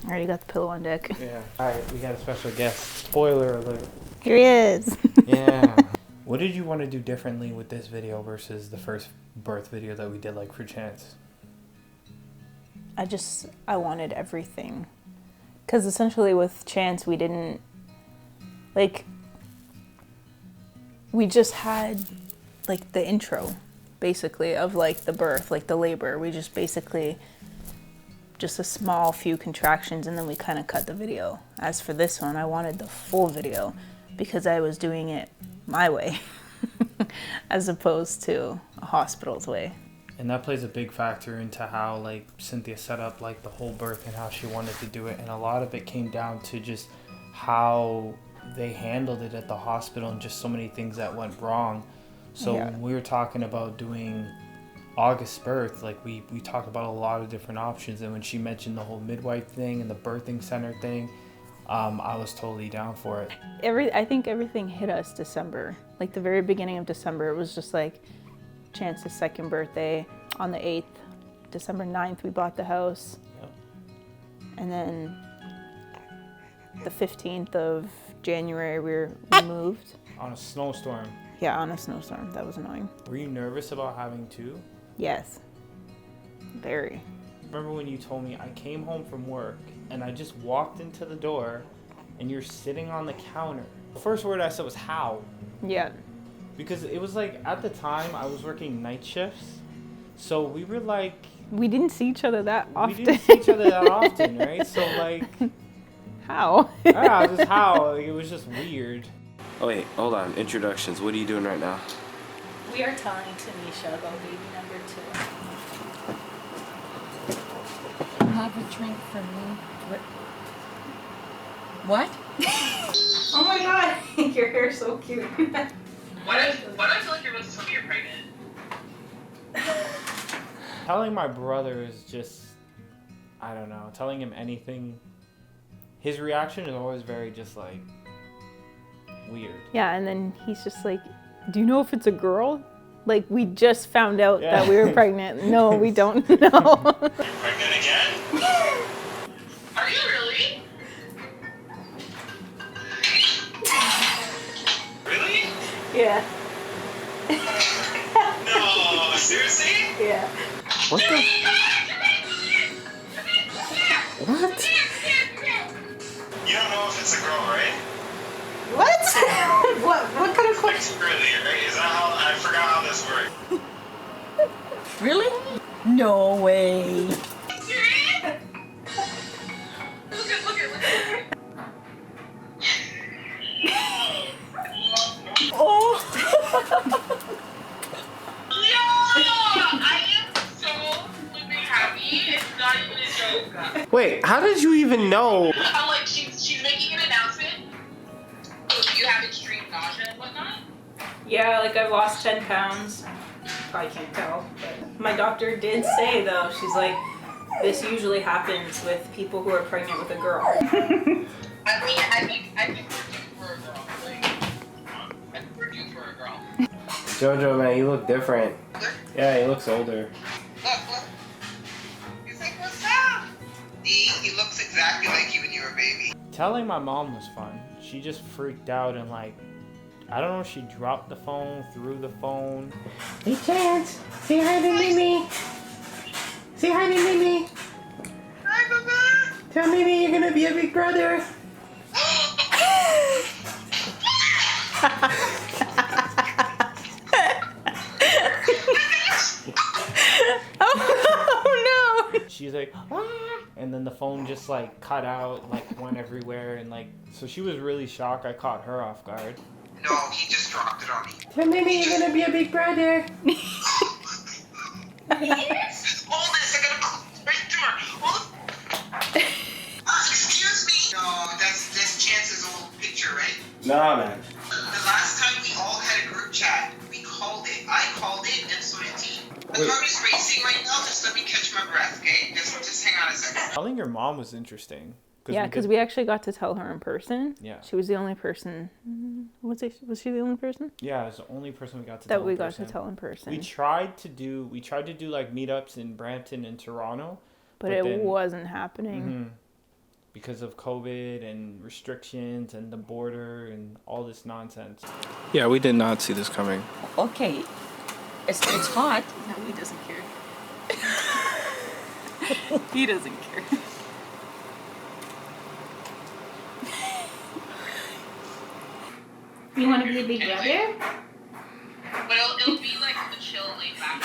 I already got the pillow on deck. Yeah. All right, we got a special guest. Spoiler alert. Here he is. Yeah. What did you want to do differently with this video versus the first birth video that we did, like, for Chance? I wanted everything. Because essentially with Chance, we didn't, like, we just had, like, the intro, basically, of, like, the birth, like, the labor. We just basically, just a small few contractions, and then we kind of cut the video. As for this one, I wanted the full video because I was doing it my way as opposed to a hospital's way. And that plays a big factor into how, like, Cynthia set up, like, the whole birth and how she wanted to do it. And a lot of it came down to just how they handled it at the hospital and just so many things that went wrong. So when we were talking about doing August's birth, like, we talked about a lot of different options. And when she mentioned the whole midwife thing and the birthing center thing, I was totally down for it. I think everything hit us December. Like, the very beginning of December, it was just like, Chance's second birthday on the 8th. December 9th, we bought the house. Yep. And then the 15th of January, we moved. On a snowstorm. Yeah, on a snowstorm. That was annoying. Were you nervous about having two? Yes. Very. Remember when you told me I came home from work and I just walked into the door and you're sitting on the counter? The first word I said was how. Yeah. Because it was like, at the time, I was working night shifts. So we were like... We didn't see each other that often. We didn't see each other that often, right? So, like... How? Yeah, just how. Like, it was just weird. Oh wait, hold on. Introductions. What are you doing right now? We are telling Tanisha about baby number 2. Have a drink for me. What? Oh my god, your hair's so cute. Why do I feel like you're about to tell me you're pregnant? Telling my brother is just... I don't know. Telling him anything... His reaction is always very just, like... weird. Yeah, and then he's just like, do you know if it's a girl? Like, we just found out that we were pregnant. No, we don't know. You're pregnant again? Are you really? Really? Yeah. No, seriously? Yeah. What the? What? You don't know if it's a girl, right? What? What kind of Like, question? really, right? Is that how, I forgot how this works. Really? No way. Serious? Look at. Oh. I am so flipping happy. It's not even a joke. Wait, how did you even know? I'm like, she's making an announcement. So you have extreme nausea and whatnot? Yeah, like I've lost 10 pounds. Probably can't tell, but my doctor did say though, she's like, this usually happens with people who are pregnant with a girl. I think we're due for a girl. Like, I think we're due for a girl. Jojo, man, you look different. Yeah, he looks older. Look. He's like, what's up? He looks exactly like you when you were a baby. Telling my mom was fun. She just freaked out and, like, I don't know if she dropped the phone, threw the phone. Hey, Chance, say hi to Mimi. Say hi to Mimi. Hi, Mama. Tell Mimi you're gonna be a big brother. Oh no! She's like, ah! And then the phone just, like, cut out, like, went everywhere, and, like, so she was really shocked. I caught her off guard. No, he just dropped it on me. Tell Mimi you're gonna be a big brother. Hold this, I gotta close right to her. Hold excuse me. No, that's Chance's old picture, right? Nah, man. The last time we all had a group chat, we called it. I called it, and so did T. The Wait. car is racing right now. Just let me catch my breath, okay? Just hang on a second. Telling your mom was interesting. Yeah, because we actually got to tell her in person. Yeah. She was the only person. Was she the only person? Yeah, it was the only person we got to That tell we in got person. to tell in person. We tried to do like meetups in Brampton and Toronto. but it then- wasn't happening. because of COVID and restrictions and the border and all this nonsense. Yeah, we did not see this coming. Okay. It's hot. No, he doesn't care. He doesn't care. You want to be a big brother? But it'll be like the chill, laid back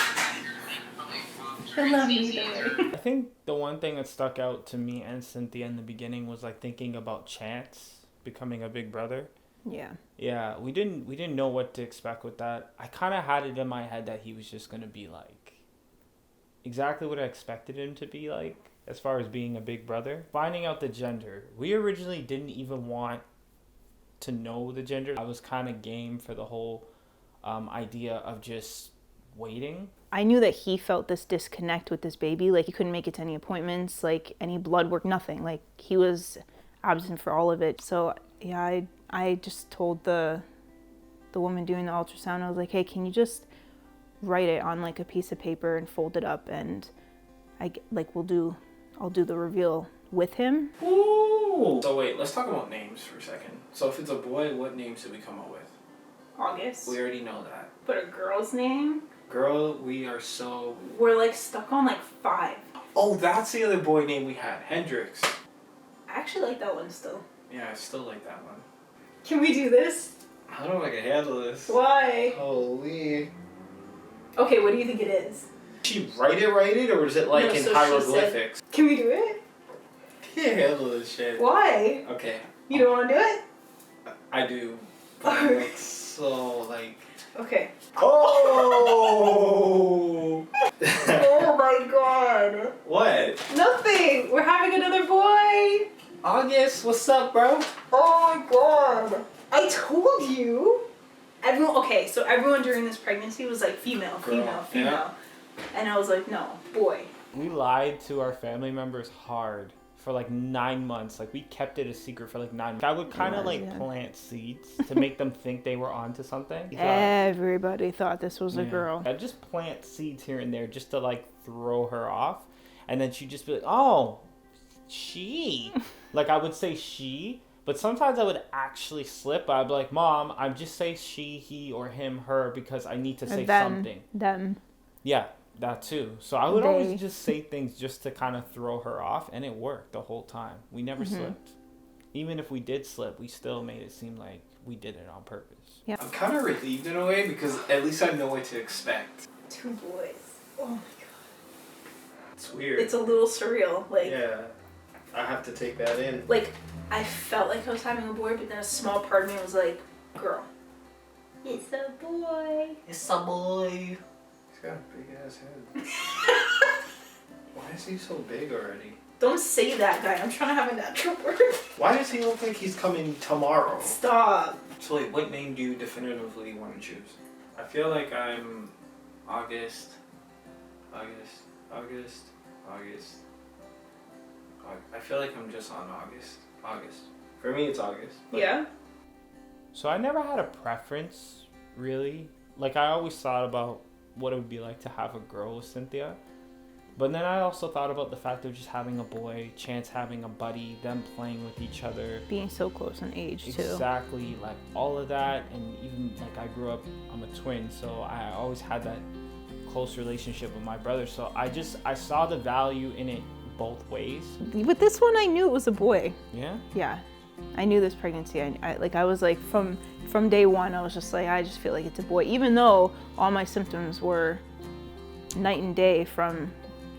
I love you, though. I think the one thing that stuck out to me and Cynthia in the beginning was like thinking about Chance becoming a big brother. Yeah. Yeah, we didn't know what to expect with that. I kind of had it in my head that he was just going to be like exactly what I expected him to be like as far as being a big brother. Finding out the gender. We originally didn't even want to know the gender. I was kind of game for the whole idea of just waiting. I knew that he felt this disconnect with this baby. Like, he couldn't make it to any appointments, like any blood work, nothing. Like, he was absent for all of it. So yeah, I just told the woman doing the ultrasound, I was like, hey, can you just write it on like a piece of paper and fold it up, and I'll do the reveal with him. Ooh. So wait, let's talk about names for a second. So if it's a boy, what names did we come up with? August. We already know that. But a girl's name? Girl, we are so... We're like stuck on like 5. Oh, that's the other boy name we had. Hendrix. I actually like that one still. Yeah, I still like that one. Can we do this? I don't know if I can handle this. Why? Holy. Okay, what do you think it is? Did she write it, or is it like No, in so she hieroglyphics? said- Can we do it? I can't handle this shit. Why? Okay, You don't want to do it? I do. But I'm like so like... Okay. Oh! Oh my god. What? Nothing. We're having another boy. August, what's up, bro? Oh my god. I told you. So everyone during this pregnancy was like female, Girl, yeah. And I was like, no, boy. We lied to our family members hard for like 9 months. Like, we kept it a secret for like 9 months. I would kind of like plant seeds to make them think they were onto something. Everybody thought this was a girl. I'd just plant seeds here and there just to like throw her off. And then she'd just be like, oh, she. Like, I would say she, but sometimes I would actually slip. I'd be like, Mom, I just say she, he, or him, her, because I need to say something. Them. Yeah, that too. So I would always They. just say things just to kind of throw her off, and it worked the whole time. We never slipped. Even if we did slip, we still made it seem like we did it on purpose. Yeah. I'm kind of relieved in a way because at least I know what to expect. 2 boys. Oh my god. It's weird. It's a little surreal. Like, Yeah, I have to take that in. like I felt like I was having a boy, but then a small part of me was like, girl. It's a boy. It's a boy. He's got a big ass head. Why is he so big already? Don't say that, guy. I'm trying to have a natural birth. Why does he look like he's coming tomorrow? Stop. So wait, what name do you definitively want to choose? I feel like I'm August. I feel like I'm just on August. For me, it's August. Yeah. So I never had a preference, really. Like, I always thought about what it would be like to have a girl with Cynthia. But then I also thought about the fact of just having a boy, Chance having a buddy, them playing with each other. Being so close in age, too. Exactly, like all of that. And even like I grew up, I'm a twin, so I always had that close relationship with my brother. So I saw the value in it both ways. With this one, I knew it was a boy. Yeah? Yeah. I knew this pregnancy. I was like, from day one, I was just like, I just feel like it's a boy. Even though all my symptoms were night and day from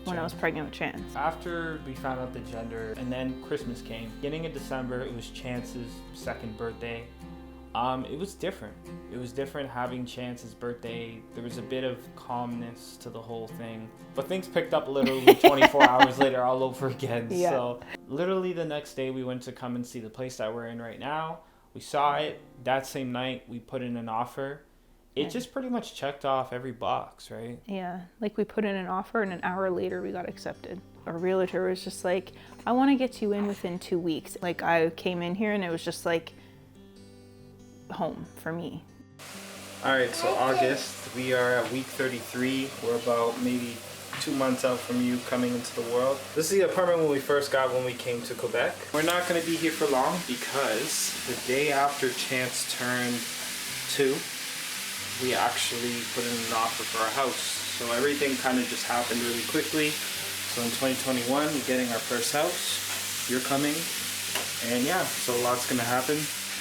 when I was pregnant with Chance. After we found out the gender, and then Christmas came. Beginning of December, it was Chance's 2nd birthday. It was different. It was different having Chance's birthday. There was a bit of calmness to the whole thing. But things picked up literally 24 hours later all over again. Yeah. So literally the next day we went to come and see the place that we're in right now. We saw it. That same night we put in an offer. It just pretty much checked off every box, right? Yeah, like we put in an offer and an hour later we got accepted. Our realtor was just like, I want to get you in within 2 weeks. Like, I came in here and it was just like home for me. All right, so August, we are at week 33. We're about maybe 2 months out from you coming into the world. This is the apartment when we first got when we came to Quebec. We're not gonna be here for long because the day after Chance turned 2, we actually put in an offer for our house. So everything kind of just happened really quickly. So in 2021, we're getting our first house. You're coming. And yeah, so a lot's gonna happen.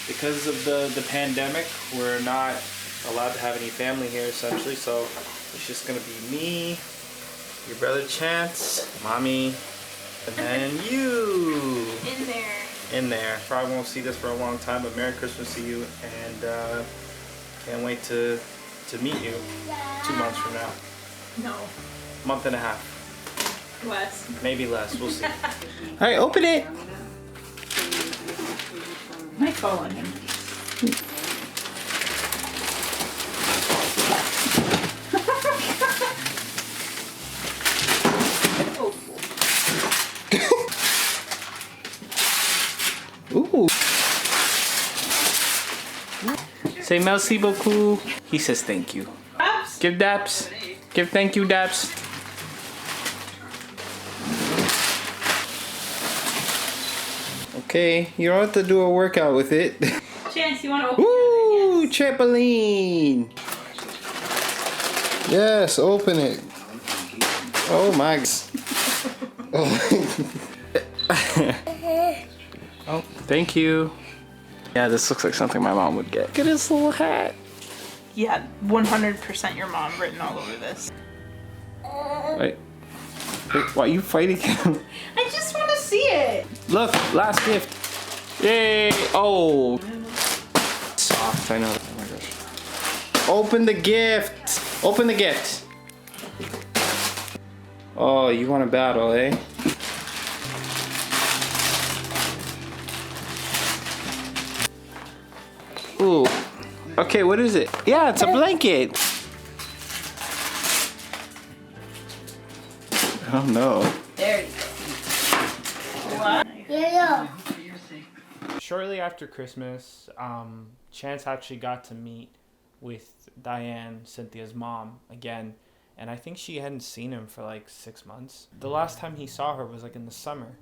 Because of the pandemic, we're not allowed to have any family here essentially. So it's just gonna be me, your brother Chance, mommy, and then you. In there. In there. Probably won't see this for a long time, but Merry Christmas to you. And can't wait to meet you 2 months from now. No. Month and a half. Less. Maybe less. We'll see. Alright, open it! Might fall on him. Ooh. Say merci beaucoup. He says thank you. Daps. Give Daps. Give thank you, Daps. Okay, you don't have to do a workout with it. Chance, you want to open Ooh, it? trampoline. Yes, open it. Oh my. Oh, thank you. Yeah, this looks like something my mom would get. Look at his little hat. Yeah, 100% your mom written all over this. Wait, why are you fighting him? I just want to see it. Look, last gift. Yay! Oh, soft. I know. Oh my gosh. Open the gift. Open the gift. Oh, you want to battle, eh? Ooh. Okay, what is it? Yeah, it's a blanket. I don't know. There you go. Yeah. Shortly after Christmas, Chance actually got to meet with Diane, Cynthia's mom, again. And I think she hadn't seen him for like 6 months. The last time he saw her was like in the summer.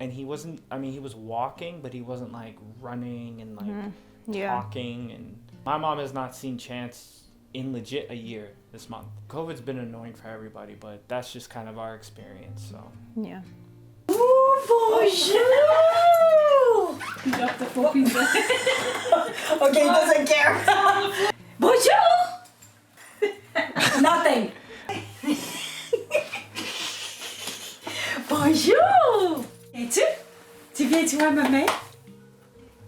And he wasn't, I mean, he was walking, but he wasn't like running and like talking. And my mom has not seen Chance in legit a year this month. COVID's been annoying for everybody, but that's just kind of our experience, so. Yeah. Bonjour! He got the full pizza. Okay, he doesn't care. Bonjour! Nothing. Bonjour! Et tu viens-tu voir maman?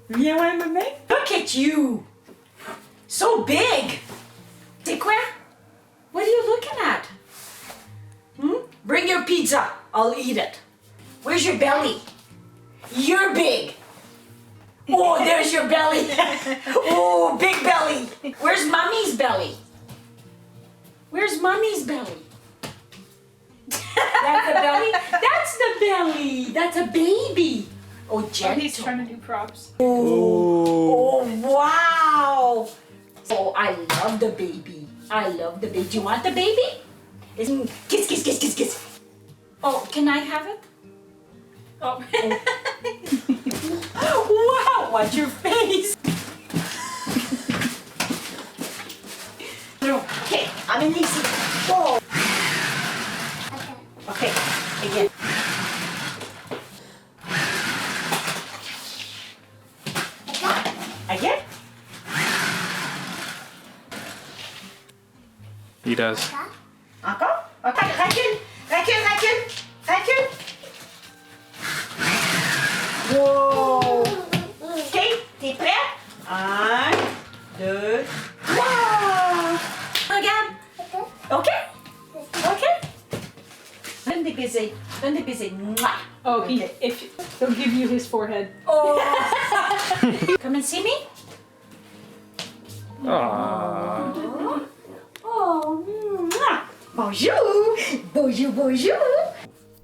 Viens voir maman? Look at you! So big! C'est quoi? What are you looking at? Bring your pizza. I'll eat it. Where's your belly? You're big. Oh, there's your belly. Oh, big belly. Where's mommy's belly? Where's mommy's belly? That's the belly? That's the belly. That's a baby. Oh, gentle. He's trying to do props. Oh, wow. Oh, I love the baby. I love the baby. Do you want the baby? Kiss, kiss, kiss, kiss, kiss. Oh, can I have it? Oh. Wow, watch your face. Okay, I'm in easy. Whoa. Okay, again. Again? He does. Encore? Okay, recule, recule, recule, recule. Wow. Okay, t'es prêt? 1, 2, 3. Regarde. Ok? Ok? Donne des baisers. Donne des baisers. Mouah. Oh, Okay. He'll give you his forehead. Oh. Come and see me. Aww. Oh, mwah. Bonjour. Bonjour, bonjour.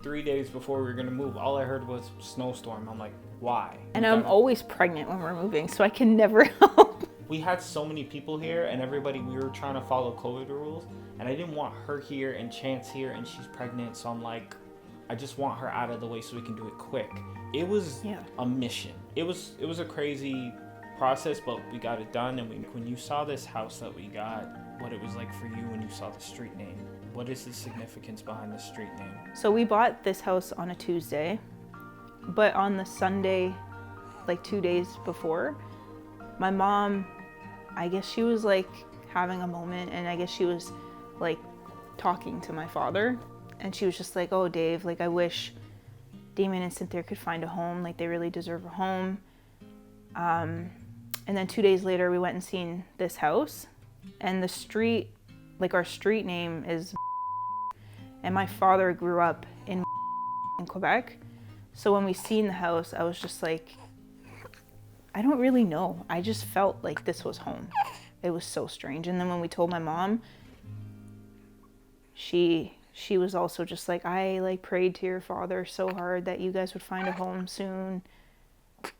3 days before we were gonna move, all I heard was snowstorm. I'm like, why? And I'm always pregnant when we're moving, so I can never help. we had so many people here and everybody, we were trying to follow COVID rules, and I didn't want her here and Chance here and she's pregnant, so I'm like, I just want her out of the way so we can do it quick. It was a mission. It was a crazy process, but we got it done. And when you saw this house that we got, what it was like for you when you saw the street name, what is the significance behind the street name? So we bought this house on a Tuesday, but on the Sunday, like 2 days before, my mom, I guess she was like having a moment, and I guess she was like talking to my father, and she was just like, oh Dave, like I wish Damien and Cynthia could find a home, like they really deserve a home. And then 2 days later we went and seen this house, and the street, like our street name is, and my father grew up in Quebec. So when we seen the house, I was just like, I don't really know. I just felt like this was home. It was so strange. And then when we told my mom, she was also just like, I like prayed to your father so hard that you guys would find a home soon.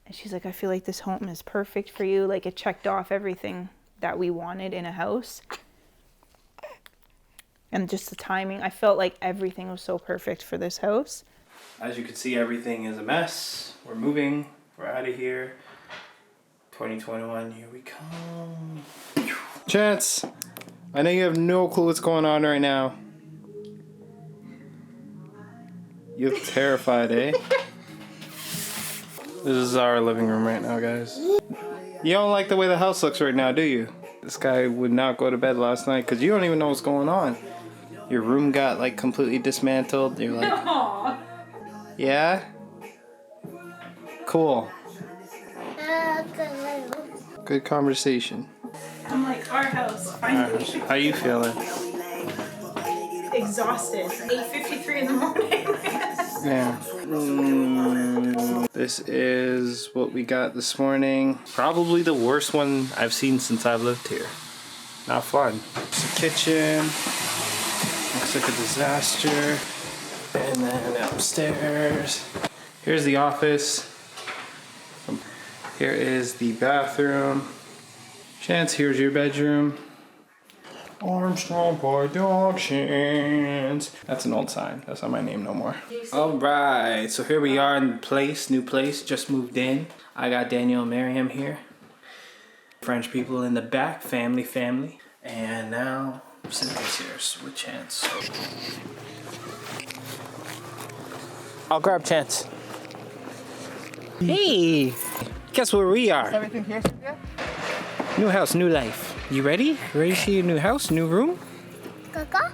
And she's like, I feel like this home is perfect for you. Like it checked off everything that we wanted in a house. And just the timing, I felt like everything was so perfect for this house. As you can see, everything is a mess. We're moving. We're out of here. 2021, here we come. Chance, I know you have no clue what's going on right now. You look terrified, eh? This is our living room right now, guys. You don't like the way the house looks right now, do you? This guy would not go to bed last night because you don't even know what's going on. Your room got like completely dismantled. You're like, Aww. yeah? Cool. Good conversation. I'm like, our house, finally. How you feeling? Exhausted. 8:53 in the morning. Yeah. This is what we got this morning. Probably the worst one I've seen since I've lived here. Not fun. It's the kitchen. Looks like a disaster. And then upstairs. Here's the office. Here is the bathroom. Chance, here's your bedroom. Armstrong Productions. That's an old sign. That's not my name no more. Alright, so here we are in the place, new place, just moved in. I got Daniel and Miriam here. French people in the back, family. And now Cynthia's here with Chance. I'll grab Chance. Hey! Guess where we are? Everything here, Cynthia? New house, new life. You ready? Ready to see your new house, new room? Kaka?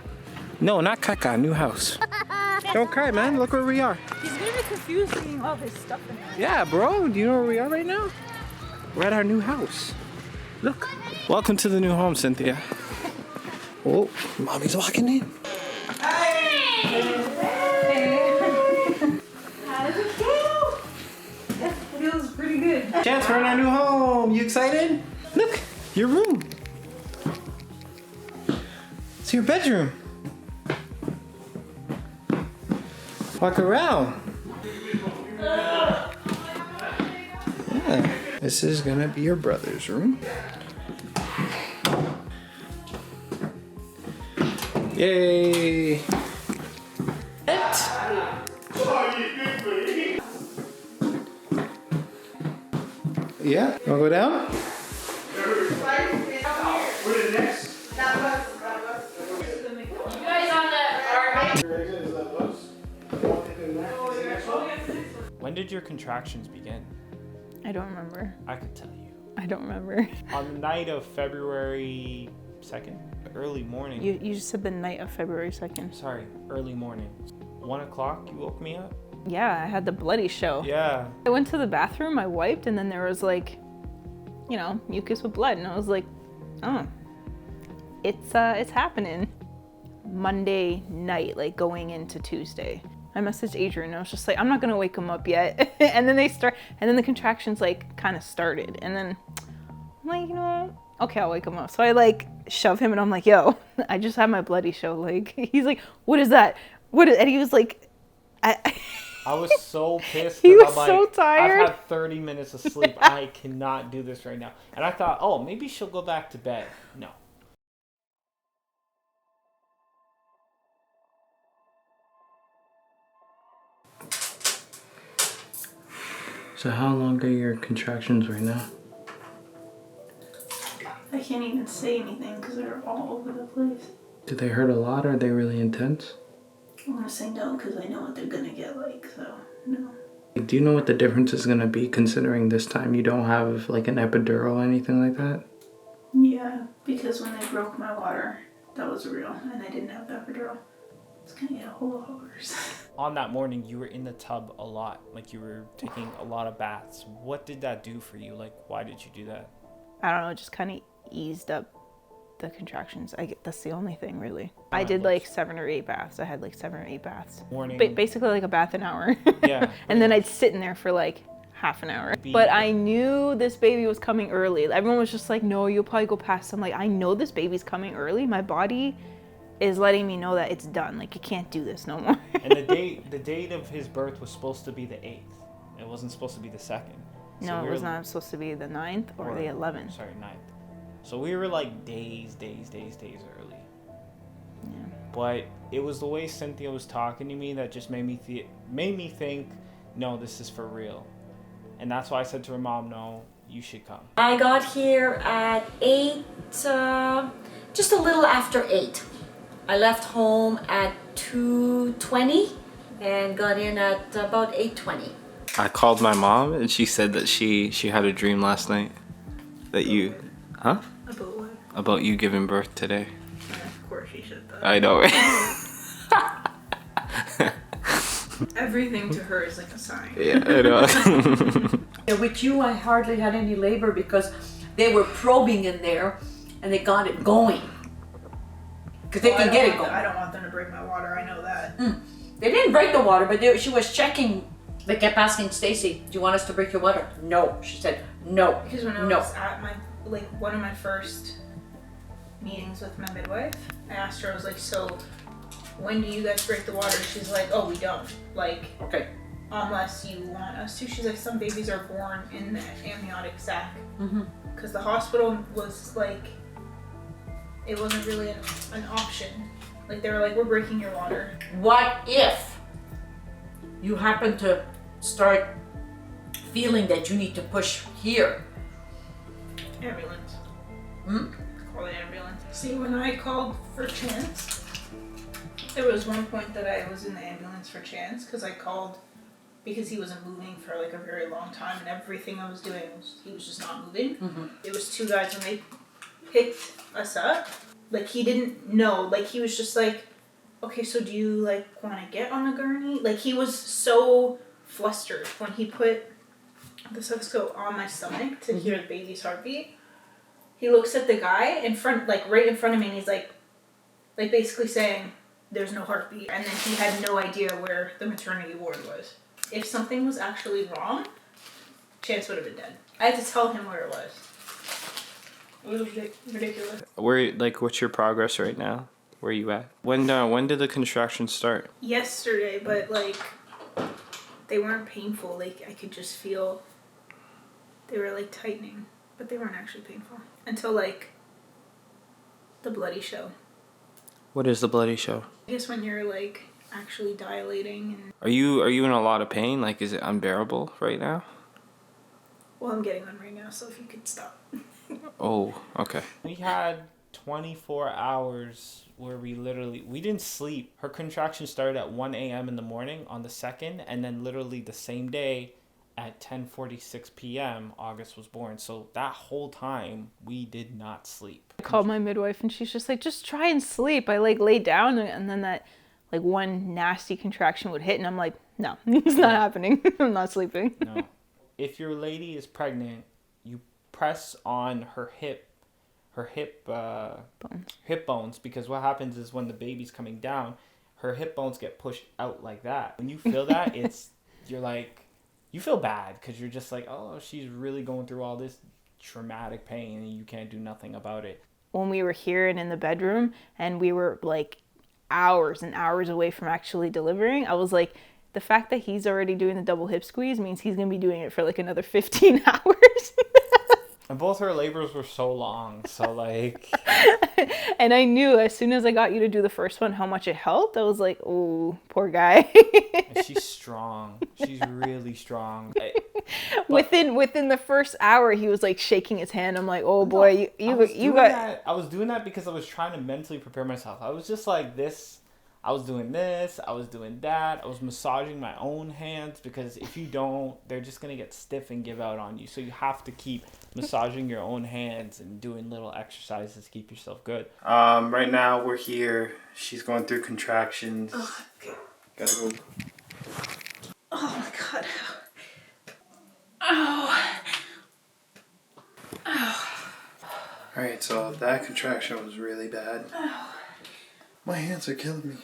No, not caca, new house. Don't cry, man. Look where we are. He's gonna be confused seeing all this stuff in there. Yeah, bro. Do you know where we are right now? We're at our new house. Look. Welcome to the new home, Cynthia. Oh, mommy's walking in. Feels pretty good. Chance, we're in our new home. You excited? Look, your room. It's your bedroom. Walk around. Yeah, this is gonna be your brother's room. Yay! Yeah, wanna go down? When did your contractions begin? I don't remember. I could tell you. I don't remember. On the night of February 2nd, early morning. You just said the night of February 2nd. Sorry, early morning. 1 o'clock, you woke me up? Yeah, I had the bloody show. Yeah. I went to the bathroom, I wiped, and then there was like, you know, mucus with blood, and I was like, oh, it's happening. Monday night, like going into Tuesday, I messaged Adrian. I was just like, I'm not gonna wake him up yet. And then the contractions like kind of started, and then I'm like, you know, okay, I'll wake him up. So I like shove him, and I'm like, yo, I just had my bloody show. Like, he's like, what is that? And he was like, I was so pissed. He 'cause was I'm so like, tired. I've had 30 minutes of sleep. I cannot do this right now. And I thought, oh, maybe she'll go back to bed. No. So how long are your contractions right now? I can't even say anything because they're all over the place. Do they hurt a lot? Or are they really intense? I'm gonna say no because I know what they're gonna get like, so no. Do you know what the difference is gonna be considering this time you don't have like an epidural or anything like that? Yeah, because when they broke my water, that was real, and I didn't have the epidural. It's gonna get a whole lot worse. On that morning, you were in the tub a lot. Like, you were taking a lot of baths. What did that do for you? Like, why did you do that? I don't know, it just kind of eased up the contractions. That's the only thing, really. I did like 7 or 8 baths. I had like 7 or 8 baths. Morning. Basically like a bath an hour. Yeah. And then I'd sit in there for like half an hour. But I knew this baby was coming early. Everyone was just like, no, you'll probably go past. I'm like, I know this baby's coming early. My body is letting me know that it's done. Like, you can't do this no more. And the date of his birth was supposed to be the 8th. It wasn't supposed to be the 2nd. No, it was not supposed to be the 9th or the 11th. Sorry, 9th. So we were like days early. Yeah. But it was the way Cynthia was talking to me that just made me think, no, this is for real. And that's why I said to her mom, no, you should come. I got here at 8, just a little after 8. I left home at 2:20 and got in at about 8:20. I called my mom and she said that she had a dream last night that you, huh? About what? About you giving birth today. Of course she said that. I know. Everything to her is like a sign. Yeah, I know. Yeah, with you, I hardly had any labor because they were probing in there and they got it going. Because they can get it going. I don't want them to break my water. I know that. They didn't break the water, but she was checking. They kept asking Stacy, "Do you want us to break your water?" No, she said no. Because when I was at one of my first meetings with my midwife, I asked her, I was like, so when do you guys break the water? She's like, oh, we don't. Like, Okay. unless you want us to. She's like, some babies are born in the amniotic sac. Because the hospital was like, it wasn't really an option. Like, they were like, we're breaking your water. What if you happen to start feeling that you need to push here? Ambulance. Call the ambulance. See, when I called for Chance, there was one point that I was in the ambulance for Chance because I called because he wasn't moving for like a very long time, and everything I was doing he was just not moving. It was 2 guys when they picked us up. Like, he didn't know. Like, he was just like, okay, so do you like want to get on a gurney? Like, he was so flustered when he put the stethoscope on my stomach to hear the baby's heartbeat. He looks at the guy in front, like right in front of me, and he's like basically saying, there's no heartbeat. And then he had no idea where the maternity ward was. If something was actually wrong, Chance would have been dead. I had to tell him where it was. It was ridiculous. What's your progress right now? Where are you at? When did the contractions start? Yesterday, but like, they weren't painful. Like, I could just feel they were like tightening, but they weren't actually painful until like the bloody show. What is the bloody show? I guess when you're like actually dilating and. Are you in a lot of pain? Like, is it unbearable right now? Well, I'm getting one right now, so if you could stop. Oh, okay. We had 24 hours where we didn't sleep. Her contraction started at 1 a.m. in the morning on the 2nd, and then literally the same day at 10:46 p.m. August was born. So that whole time we did not sleep. I called my midwife and she's just like, just try and sleep. I like laid down and then that like one nasty contraction would hit and I'm like, no, it's not happening. I'm not sleeping. No. If your lady is pregnant, you press on her hip bones, because what happens is when the baby's coming down, her hip bones get pushed out like that. When you feel that, you feel bad because you're just like, oh, she's really going through all this traumatic pain and you can't do nothing about it. When we were here and in the bedroom and we were like hours and hours away from actually delivering, I was like, the fact that he's already doing the double hip squeeze means he's going to be doing it for like another 15 hours. And both her labors were so long, so like... And I knew as soon as I got you to do the first one how much it helped. I was like, oh, poor guy. And she's strong. She's really strong. Within the first hour, he was like shaking his hand. I'm like, oh boy, you got... I was doing that because I was trying to mentally prepare myself. I was just like this. I was doing this. I was doing that. I was massaging my own hands because if you don't, they're just going to get stiff and give out on you. So you have to keep massaging your own hands and doing little exercises to keep yourself good. Right now we're here. She's going through contractions. Oh, okay. Gotta go. Oh my God. Oh. Oh. Alright, so that contraction was really bad. My hands are killing me.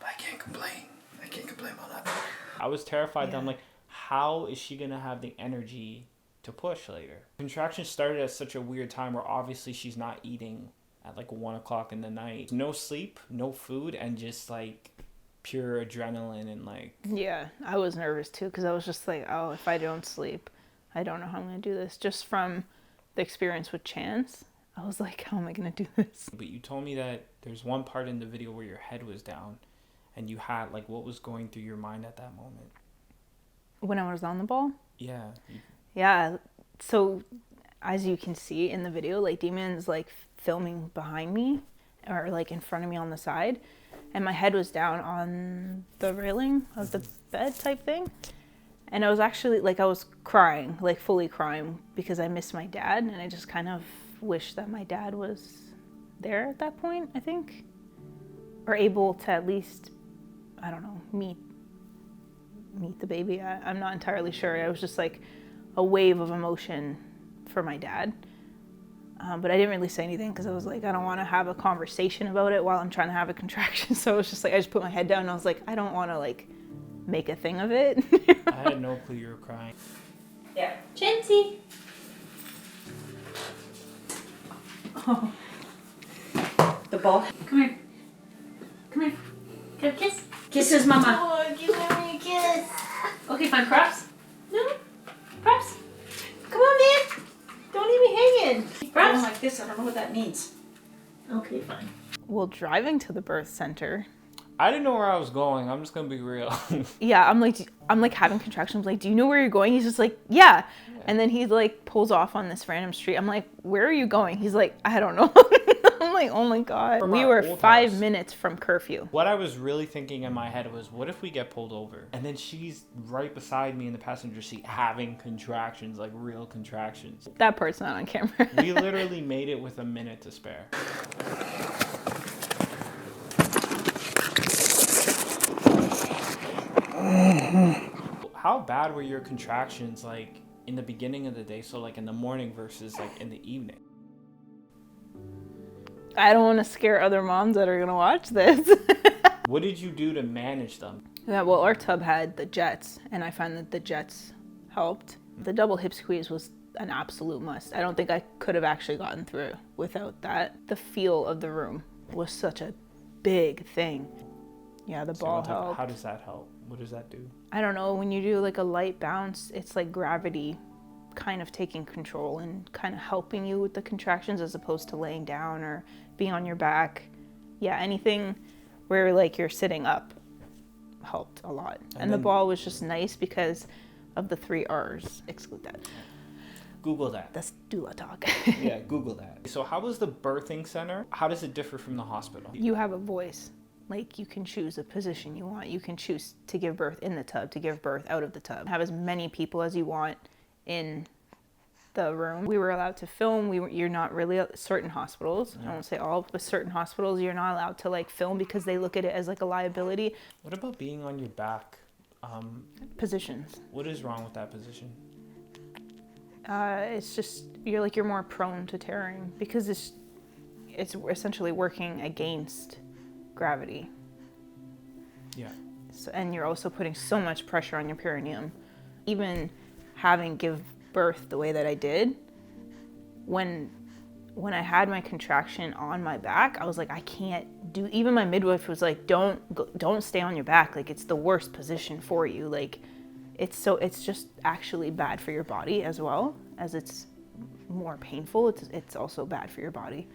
I can't complain. I can't complain about that. I was terrified that I'm like, how is she going to have the energy to push later? Contractions started at such a weird time where obviously she's not eating at like 1 o'clock in the night. No sleep, no food, and just like pure adrenaline and like... Yeah, I was nervous too because I was just like, oh, if I don't sleep, I don't know how I'm going to do this. Just from the experience with Chance, I was like, how am I going to do this? But you told me that there's one part in the video where your head was down and you had like, what was going through your mind at that moment? When I was on the ball? Yeah. Yeah, so as you can see in the video, like Demon's like filming behind me or like in front of me on the side, and my head was down on the railing of the bed type thing. And I was actually like, I was crying, like fully crying because I missed my dad, and I just kind of wish that my dad was there at that point, I think, or able to at least, I don't know, meet the baby. I'm not entirely sure. I was just like a wave of emotion for my dad. But I didn't really say anything because I was like, I don't want to have a conversation about it while I'm trying to have a contraction. So it was just like, I just put my head down and I was like, I don't want to like make a thing of it. I had no clue you were crying. Yeah. Chancy. Oh. The ball. Come here. Come here. Come kiss. Kisses, Mama. Oh, give me a kiss. Okay, fine. Props. No. Props. Come on, man. Don't leave me hanging. I don't Props. like this. I don't know what that means. Okay, fine. Well, driving to the birth center, I didn't know where I was going. I'm just going to be real. yeah, I'm like having contractions. I'm like, do you know where you're going? He's just like, yeah. And then he like pulls off on this random street. I'm like, where are you going? He's like, I don't know. I'm like, oh my God. From We our were old 5 house. minutes from curfew. What I was really thinking in my head was, what if we get pulled over? And then she's right beside me in the passenger seat having contractions, like real contractions. That part's not on camera. We literally made it with a minute to spare. How bad were your contractions like in the beginning of the day? So like in the morning versus like in the evening? I don't want to scare other moms that are going to watch this. What did you do to manage them? Yeah, well, our tub had the jets, and I found that the jets helped. The double hip squeeze was an absolute must. I don't think I could have actually gotten through without that. The feel of the room was such a big thing. Yeah, the ball helped. How does that help? What does that do? I don't know, when you do like a light bounce, it's like gravity kind of taking control and kind of helping you with the contractions as opposed to laying down or being on your back. Yeah, anything where like you're sitting up helped a lot. And the ball was just nice because of the 3 R's. Exclude that. Google that. That's doula talk. Yeah, Google that. So how is the birthing center? How does it differ from the hospital? You have a voice. Like, you can choose a position you want. You can choose to give birth in the tub, to give birth out of the tub. Have as many people as you want in the room. We were allowed to film. You're not really, certain hospitals, I won't say all, but certain hospitals, you're not allowed to like film because they look at it as like a liability. What about being on your back? Positions. What is wrong with that position? It's just, you're more prone to tearing because it's essentially working against gravity. Yeah. So, and you're also putting so much pressure on your perineum. Even having give birth the way that I did, when when I had my contraction on my back, I was like, I can't do, even my midwife was like, don't stay on your back. Like, it's the worst position for you. Like, it's just actually bad for your body as well as it's more painful. It's also bad for your body.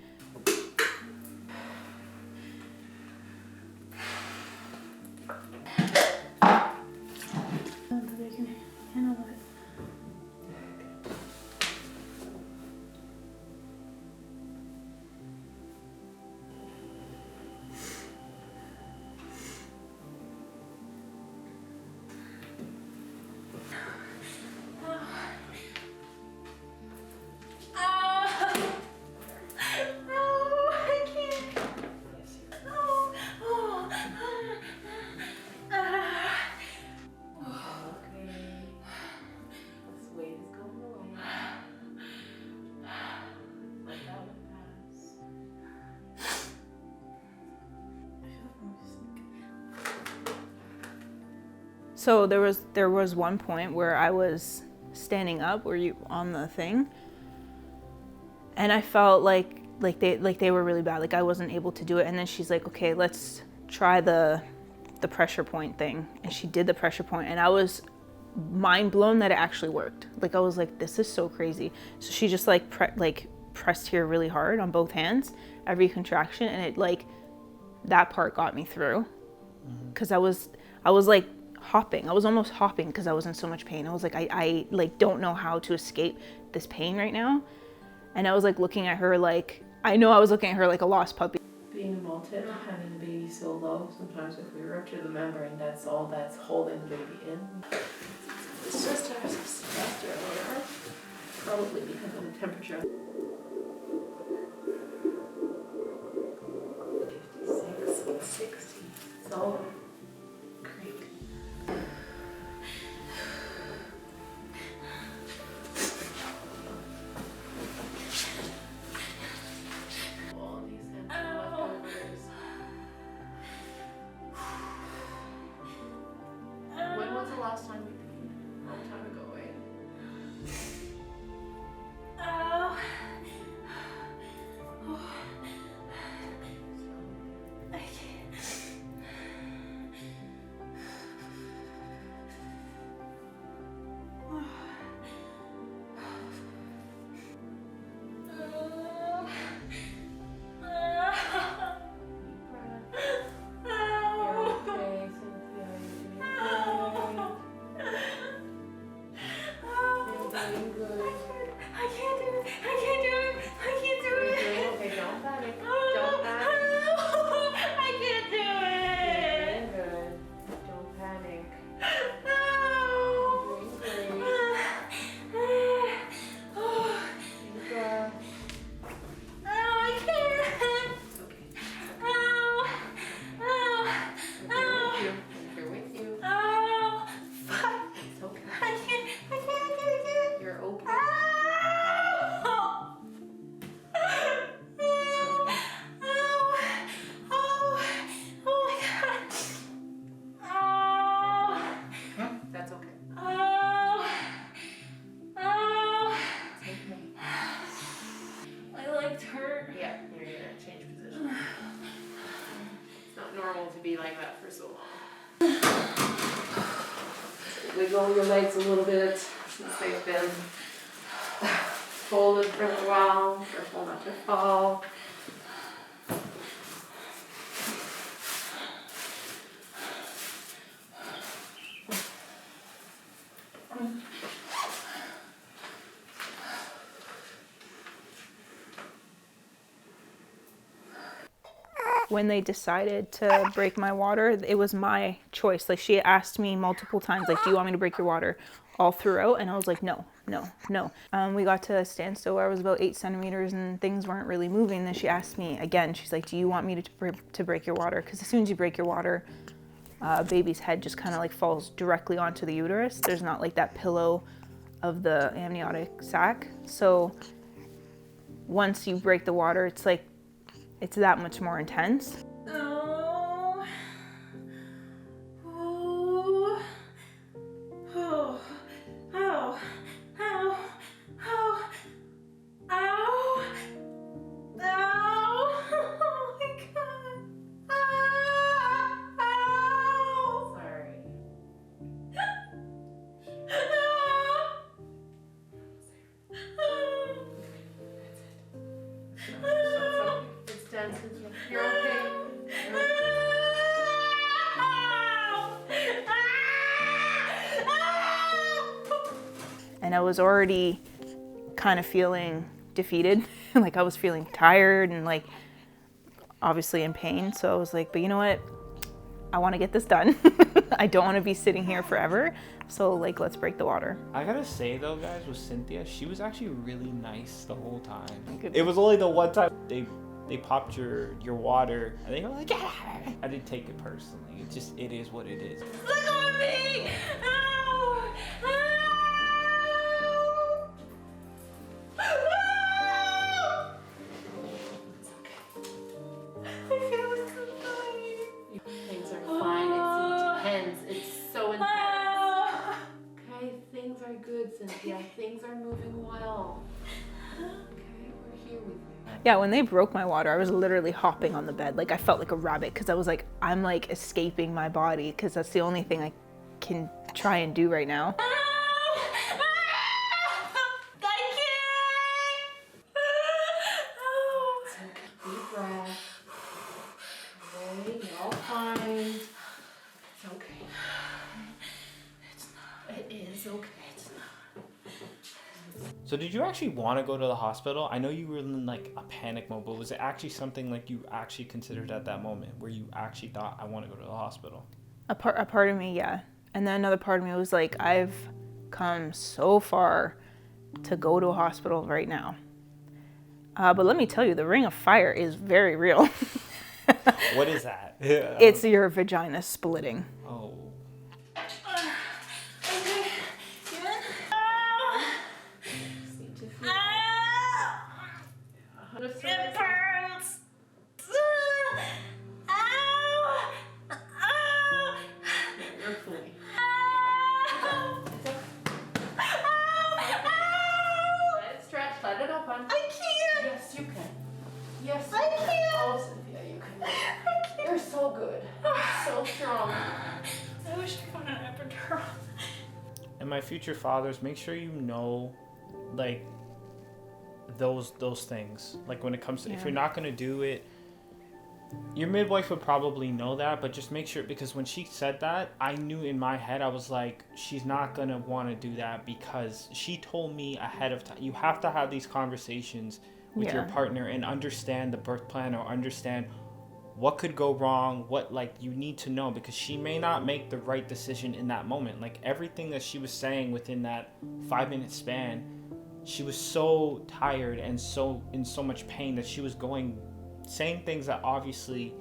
So there was one point where I was standing up, where you on the thing, and I felt like they were really bad. Like, I wasn't able to do it. And then she's like, okay, let's try the pressure point thing. And she did the pressure point, and I was mind blown that it actually worked. Like, I was like, this is so crazy. So she just like pressed here really hard on both hands, every contraction, and it like, that part got me through, because I was like hopping. I was almost hopping because I was in so much pain. I was like, I like don't know how to escape this pain right now. And I was like looking at her like, I know I was looking at her like a lost puppy. Being a multi, having the baby so low, sometimes if we rupture the membrane, that's all that's holding the baby in. It's just our sister earlier, probably because of the temperature. 56, 60, so great. All these empty leftovers. When was the last time we peed? A long time ago, right? Oh. I can't. Be like that for so long. Wiggle your legs a little bit since they've been folded for a while. Careful not to fall. When they decided to break my water, it was my choice. Like, she asked me multiple times, like, do you want me to break your water, all throughout? And I was like, no. We got to a standstill where I was about 8 centimeters and things weren't really moving. Then she asked me again, she's like, do you want me to break your water? Because as soon as you break your water, baby's head just kind of like falls directly onto the uterus. There's not like that pillow of the amniotic sac. So once you break the water, it's like, it's that much more intense. Oh. Oh. Oh. Oh. Ow. Ow. Ow. hand, Cynthia. You're okay. You're okay. And I was already kind of feeling defeated. Like I was feeling tired and like obviously in pain. So I was like, but you know what? I want to get this done. I don't want to be sitting here forever. So like, let's break the water. I gotta say though, guys, with Cynthia, she was actually really nice the whole time. Good. It was only the one time they popped your water and they were like, yeah. I didn't take it personally. It is what it is. Look at me! Ow! Ow! It's okay. I feel like I'm dying. Things are fine. It's intense. It's so intense. Ow! Okay, things are good, Cynthia. Things are moving well. Okay, we're here with you. Yeah, when they broke my water, I was literally hopping on the bed. Like I felt like a rabbit because I was like, I'm like escaping my body because that's the only thing I can try and do right now. Deep breath. Okay, you're all fine. It's okay. It's not. It is okay. It's not. So did you actually want to go to the hospital? I know you were in like a panic mode, but was it actually something like you actually considered at that moment where you actually thought, I want to go to the hospital? A part of me, yeah. And then another part of me was like, I've come so far to go to a hospital right now. But let me tell you, the ring of fire is very real. What is that? It's your vagina splitting. Oh. Seem to feel. It burns. Ow! Ow! You're fine. Let it stretch. Let it open. I can't. Yes, you can. Yes, you I can. can't. Oh, Cynthia, you can. You're so good. You're so strong. I wish I found an epidural. And my future fathers, make sure you know, like, those things. Like when it comes to, if Yeah. you're not gonna do it, your midwife would probably know that, but just make sure, because when she said that, I knew in my head, I was like, she's not gonna want to do that because she told me ahead of time. You have to have these conversations with your Yeah. partner and understand the birth plan or understand what could go wrong, what like you need to know, because she may not make the right decision in that moment. Like everything that she was saying within that 5-minute span, she was so tired and so in so much pain that she was saying things that obviously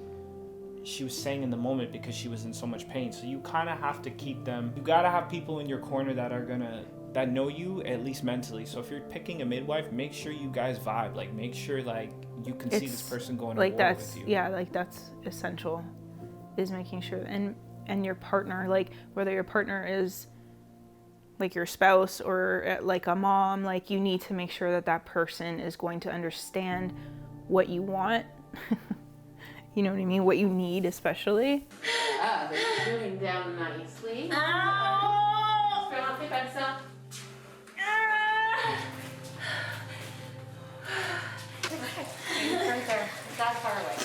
she was saying in the moment because she was in so much pain. So you kind of have to keep them, you got to have people in your corner that know you at least mentally. So if you're picking a midwife, make sure you guys vibe, like make sure like you can see this person going like to war that's with you. like that's essential, is making sure and your partner, like whether your partner is like your spouse or like a mom, like you need to make sure that that person is going to understand what you want. You know what I mean? What you need, especially. Yeah, they're moving down nicely. Ow! Straight on the bed, Sal. Right there. It's that far away.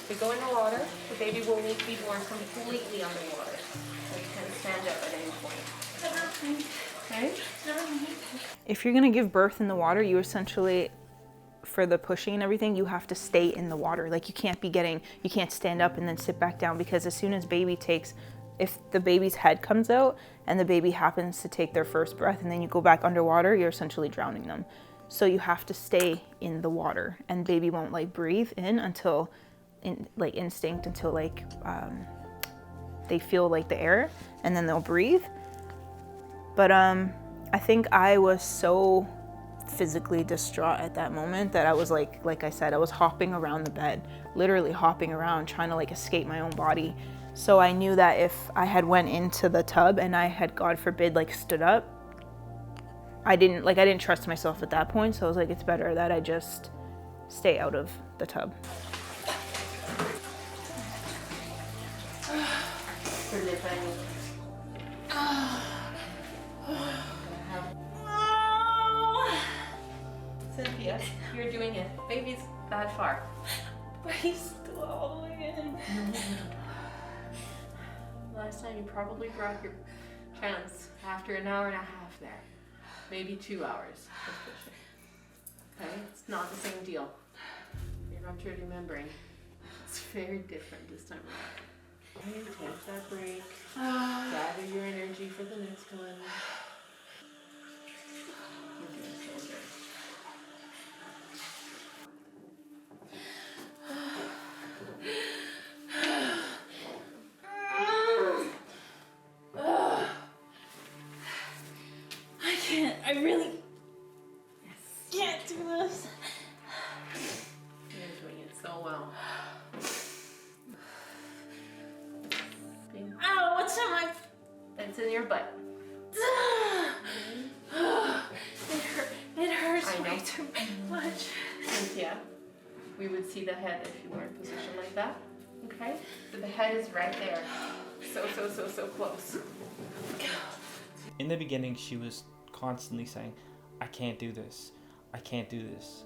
If we go in the water, the baby will need to be born completely underwater. So you can stand up at any point. Okay? If you're gonna give birth in the water, you essentially, for the pushing and everything, you have to stay in the water. Like you can't stand up and then sit back down, because as soon as if the baby's head comes out and the baby happens to take their first breath and then you go back underwater, you're essentially drowning them. So you have to stay in the water, and baby won't like breathe in until instinct until they feel like the air, and then they'll breathe. But I think I was so physically distraught at that moment that I was like I said, I was hopping around the bed, literally hopping around, trying to like escape my own body. So I knew that if I had went into the tub and I had, God forbid, like stood up, I didn't trust myself at that point. So I was like, it's better that I just stay out of the tub. Cynthia, You're doing it. Baby's that far. But he's still all the way in. Last time you probably brought your chance after an hour and a half there. Maybe 2 hours of pushing. Okay? It's not the same deal. You ruptured your membrane. It's very different this time around. Okay, take that break. Gather your energy for the next one. You're doing so good. I really can't do this. You're doing it so well. Ow, what's in my... It's in your butt. It hurts I know. way too much. Cynthia, we would see the head if you were in a position like that. Okay? So the head is right there. So close. In the beginning, she was constantly saying, I can't do this. I can't do this.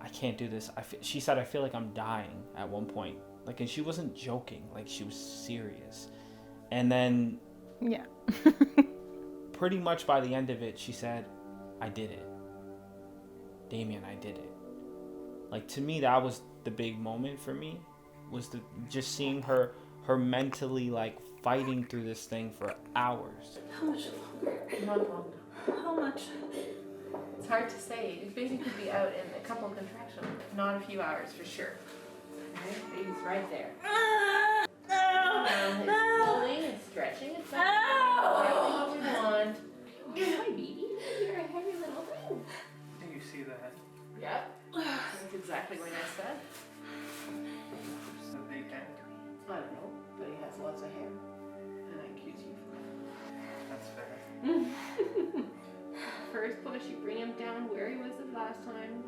I can't do this. She said, I feel like I'm dying at one point. Like, and she wasn't joking. Like, she was serious. And then, Yeah. pretty much by the end of it, she said, I did it. Damien, I did it. Like, to me, that was the big moment for me. Was just seeing her mentally, like, fighting through this thing for hours. How much longer? Not long. How much? It's hard to say. Your baby could be out in a couple contractions. Not a few hours for sure. Okay? Baby's right there. Now it's pulling and stretching itself. Exactly what we want. Hi, baby. You're a heavy little thing. You see that? Yep. That's exactly what I said. So they can. I don't know, but he has lots of hair. And I accuse you for That's fair. First push, you bring him down where he was the last time.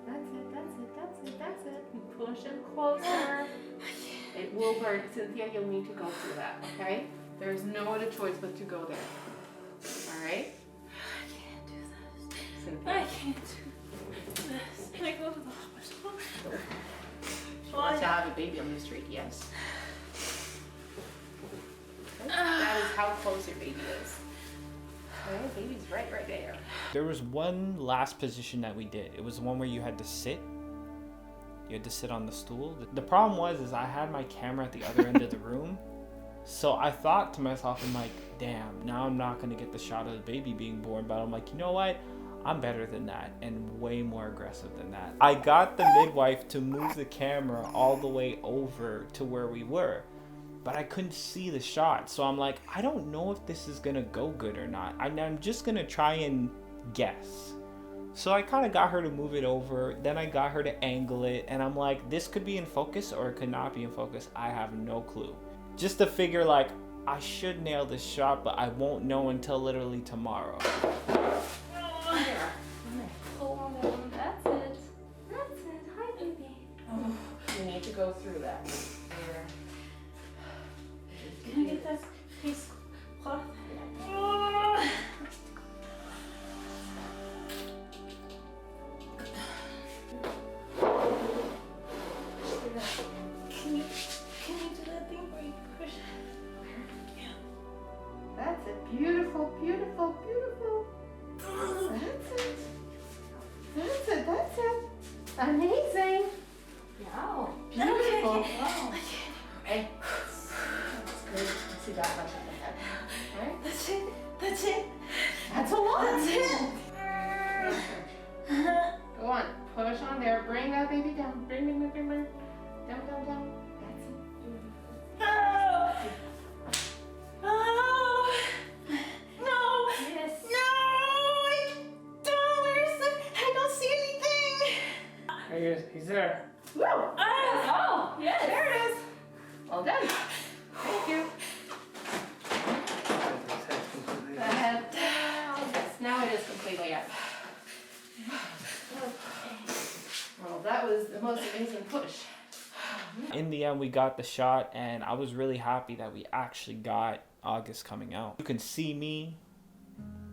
That's it, that's it, that's it, that's it. You push him closer. It will hurt. Cynthia, you'll need to go through that, okay? There's no other choice but to go there. Alright? I can't do this. Cynthia. I can't do this. Can I go to the hospital? She wants to have a baby on the street, yes. Okay? That is how close your baby is. Okay, baby's right there. There was one last position that we did. It was the one where you had to sit. You had to sit on the stool. The problem was I had my camera at the other end of the room. So I thought to myself, I'm like, damn, now I'm not going to get the shot of the baby being born. But I'm like, you know what? I'm better than that and way more aggressive than that. I got the midwife to move the camera all the way over to where we were. But I couldn't see the shot. So I'm like, I don't know if this is going to go good or not. I'm just going to try and guess. So I kind of got her to move it over. Then I got her to angle it. And I'm like, this could be in focus or it could not be in focus. I have no clue. Just to figure like, I should nail this shot, but I won't know until literally tomorrow. There. Pull on them. That's it. That's it. Hi, baby. You need to go through that. There. Can I get this piece of cloth? Can you do that thing where you push? Yeah. That's it. Beautiful, beautiful, beautiful. That's it. That's it. That's it. Amazing. Wow. Beautiful. Wow. Hey. That's good. Let's see that much of the head. Right? That's it. That's it. That's a lot. That's it. Go on. Push on there. Bring that baby down. Bring. Down. That's it. Oh. Oh. No. Yes. No. I don't. Where's the? I don't see anything. Hey, he's there. Woo! Oh, yeah, there it is. Well done. Thank you. The head down. Yes, now it is completely up. Well, that was the most amazing push. In the end, we got the shot, and I was really happy that we actually got August coming out. You can see me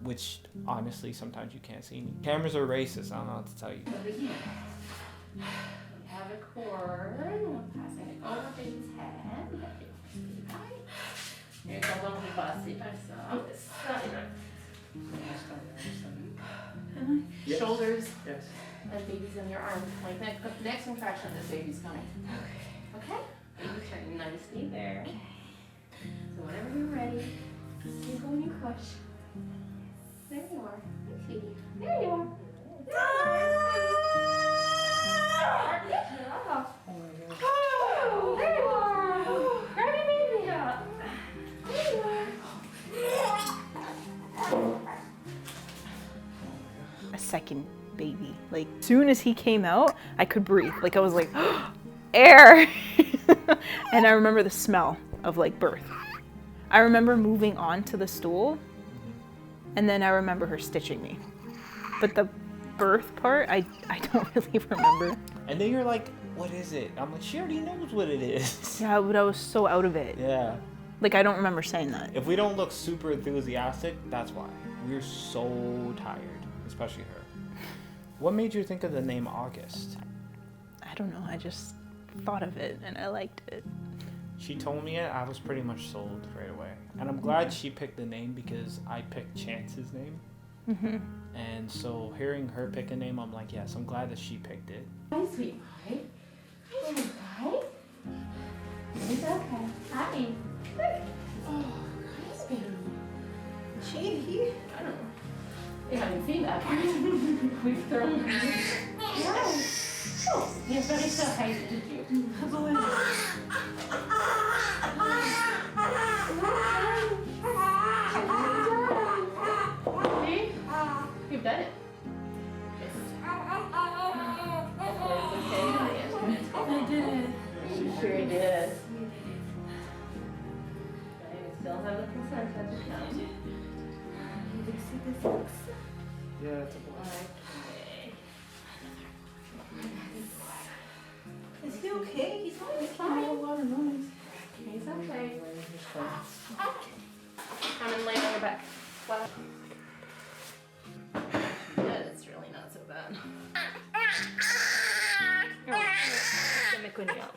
which honestly sometimes you can't see me. Cameras are racist. I don't know what to tell you. We have a cord. We're passing it over baby's head. We have to right. Here's a little bossy myself. On this side. Yes. Shoulders Yes. and baby's in your arms. Like next contraction, this baby's coming. Okay? Baby's turning nicely there. So whenever you're ready, you go and you push. There you are. Hi, sweetie. There you are. Oh, there you are. Grab your baby up. There you are. A second baby. Like, soon as he came out, I could breathe. Like, I was like, air. And I remember the smell of like birth. I remember moving on to the stool, and then I remember her stitching me. But the birth part, I don't really remember. And then you're like, what is it? I'm like, she already knows what it is. Yeah, but I was so out of it. Yeah. Like, I don't remember saying that. If we don't look super enthusiastic, that's why. We're so tired, especially her. What made you think of the name August? I don't know, I just thought of it and I liked it. She told me it, I was pretty much sold right away. And I'm glad she picked the name because I picked Chance's name. Mm-hmm. And so hearing her pick a name, I'm like, yes, I'm glad that she picked it. Hi, sweet pie. Hi, sweet pie. It's okay. Hi. Oh, nice baby. Cheeky. I don't know. They haven't seen that part. We've thrown yes. Oh, you better say hi, did you? See? You've done it. I did. You sure did. I still have the placenta to come. You see this looks? Yeah, it's a Okay. Is he okay? He's fine. He's fine. A lot of noise. He's okay. Come and lay on your back. Flat. Yeah, it's really not so bad. Stomach when you're young.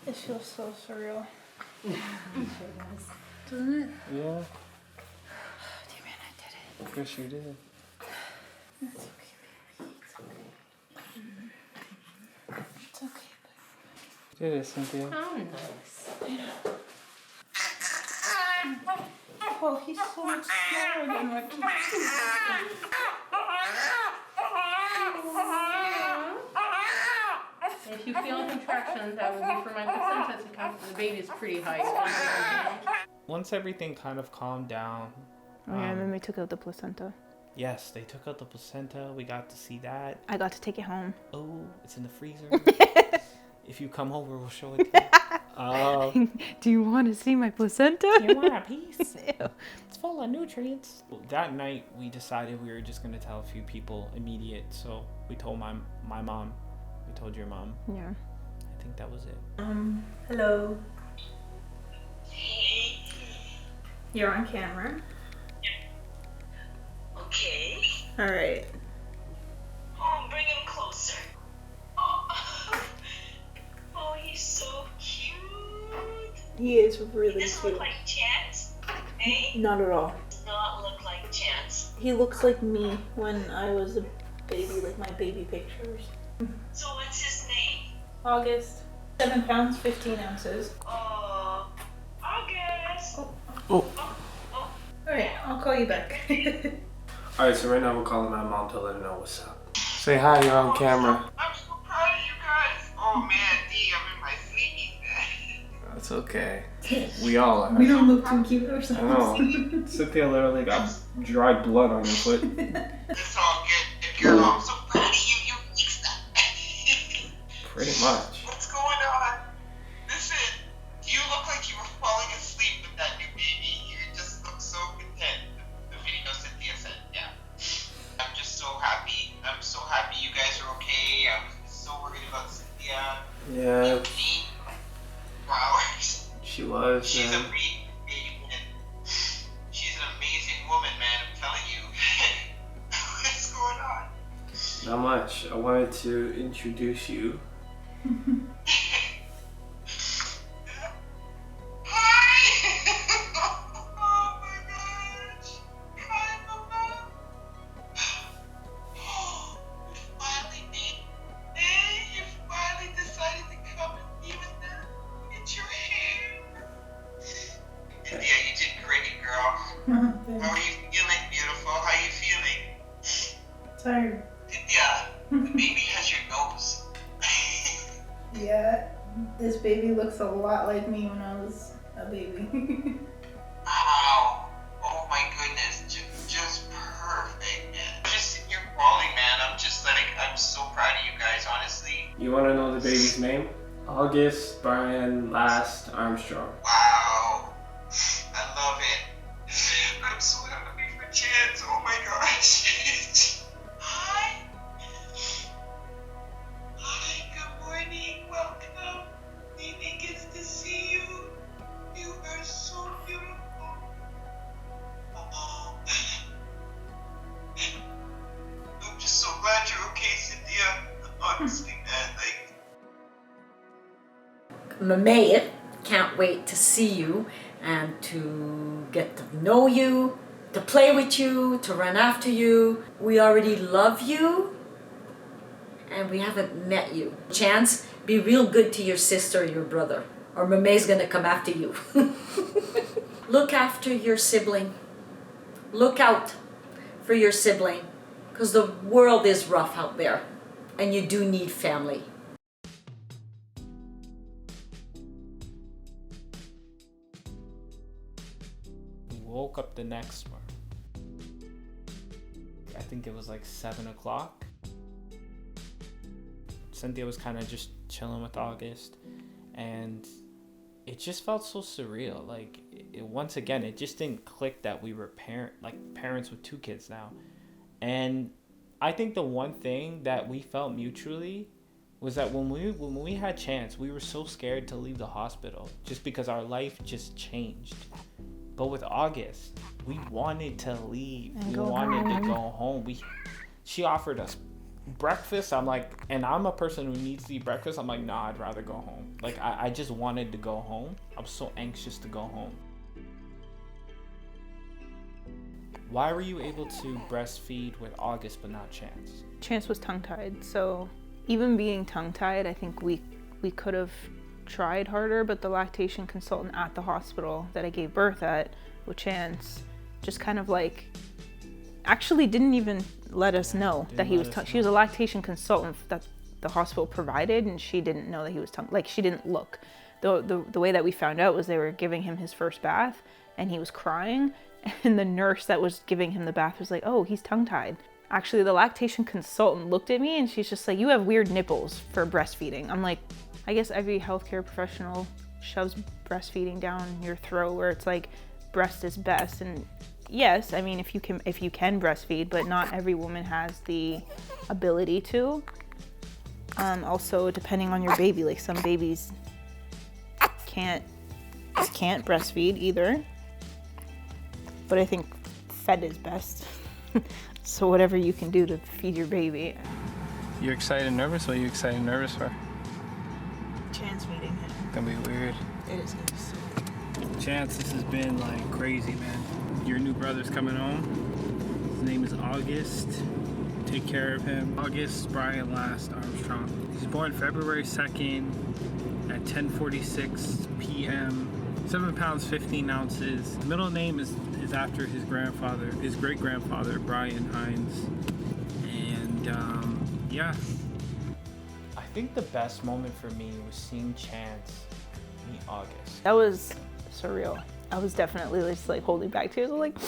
It feels so surreal. Doesn't it? Yeah. Damn it, I did it. Of course you did. It's okay, baby. It's okay, Did it, Cynthia? Oh, nice. Oh, he's so much smaller than what If you feel contractions, that would be for my placenta to come. The baby's pretty high. Once everything kind of calmed down. Oh yeah, and then they took out the placenta. Yes, they took out the placenta. We got to see that. I got to take it home. Oh, it's in the freezer. If you come over, we'll show it to you. Do you want to see my placenta? You want a piece? Ew. It's full of nutrients. That night, we decided we were just going to tell a few people immediate. So we told my mom. We told your mom. Yeah. I think that was it. Hello. Hey. You're on camera. Okay. All right. Oh, bring him closer. Oh, oh, he's so cute. He is really Does this look like Chance? Hey? Not at all. Does not look like Chance. He looks like me when I was a baby, like my baby pictures. So what's his name? August. 7 pounds, 15 ounces. Oh, August. Oh. Oh. Alright, I'll call you back. Alright, so right now we're calling my mom to let her know what's up. Say hi, you're on camera. I'm so proud of you guys. Oh man, D, I'm in my sleepy bed. That's okay. We all are. We don't look too cute I ourselves. know. Cynthia literally got dried blood on your foot. It's all good, girl. I'm so proud of you. You fixed that. Pretty much. What's going on? Listen, you look like you were falling asleep with that new baby. You just look so content. The video Cynthia sent, yeah. I'm just so happy. I'm so happy you guys are okay. I was so worried about Cynthia. Yeah. Me. For hours. She was. She's a breed baby, and she's an amazing woman, man. I'm telling you. What's going on? Not much. I wanted to introduce you. Oh my gosh! Hi, Mama. Oh, you finally made. Hey, you finally decided to come and be with them. Get your hair. Yeah, you did great, girl. How are you feeling, beautiful? How are you feeling? Tired. Yeah, the baby has your nose. Yeah, this baby looks a lot like me when I was a baby. Wow. Oh my goodness. Just perfect, man. Just sitting here bawling, man. I'm so proud of you guys, honestly. You want to know the baby's name? August Brian Last Armstrong. Wow. I love it. I'm so happy for Chance. Oh my gosh. Hi. Hi, good morning. Welcome. Baby gets to see you. You are so beautiful. Oh. I'm just so glad you're okay, Cynthia. Honestly, man. Mamae can't wait to see you and to get to know you, to play with you, to run after you. We already love you and we haven't met you. Chance, be real good to your sister or your brother, or Mamae's gonna come after you. Look after your sibling. Look out for your sibling, because the world is rough out there and you do need family. We woke up the next morning. I think it was like 7 o'clock. Cynthia was kind of just chilling with August, and it just felt so surreal. Like, once again, it just didn't click that we were parents with 2 kids now. And I think the one thing that we felt mutually was that when we had Chance, we were so scared to leave the hospital just because our life just changed. But with August, we wanted to leave. We wanted to go home. She offered us breakfast. I'm like, and I'm a person who needs to eat breakfast. I'm like, nah, I'd rather go home. Like, I just wanted to go home. I was so anxious to go home. Why were you able to breastfeed with August but not Chance? Chance was tongue-tied, so even being tongue-tied, I think we could have tried harder, but the lactation consultant at the hospital that I gave birth at with Chance just kind of like actually didn't even let us know that he was she was a lactation consultant that the hospital provided, and she didn't know that he was like, she didn't look. The way that we found out was they were giving him his first bath and he was crying, and the nurse that was giving him the bath was like, oh, he's tongue-tied. Actually, the lactation consultant looked at me and she's just like, you have weird nipples for breastfeeding. I'm like, I guess every healthcare professional shoves breastfeeding down your throat where it's like breast is best. And yes, I mean, if you can breastfeed, but not every woman has the ability to. Also, depending on your baby, like some babies can't breastfeed either. But I think fed is best. So whatever you can do to feed your baby. You're excited and nervous? What are you excited and nervous for? Chance feeding him. It's gonna be weird. It is gonna be so. Chance, this has been like crazy, man. Your new brother's coming home. His name is August. Take care of him. August Brian Last Armstrong. He's born February 2nd at 10:46 p.m. 7 pounds 15 ounces. His middle name is after his great grandfather Brian Hines. And yeah. I think the best moment for me was seeing Chance meet August. That was surreal. I was definitely just like holding back tears. I was like,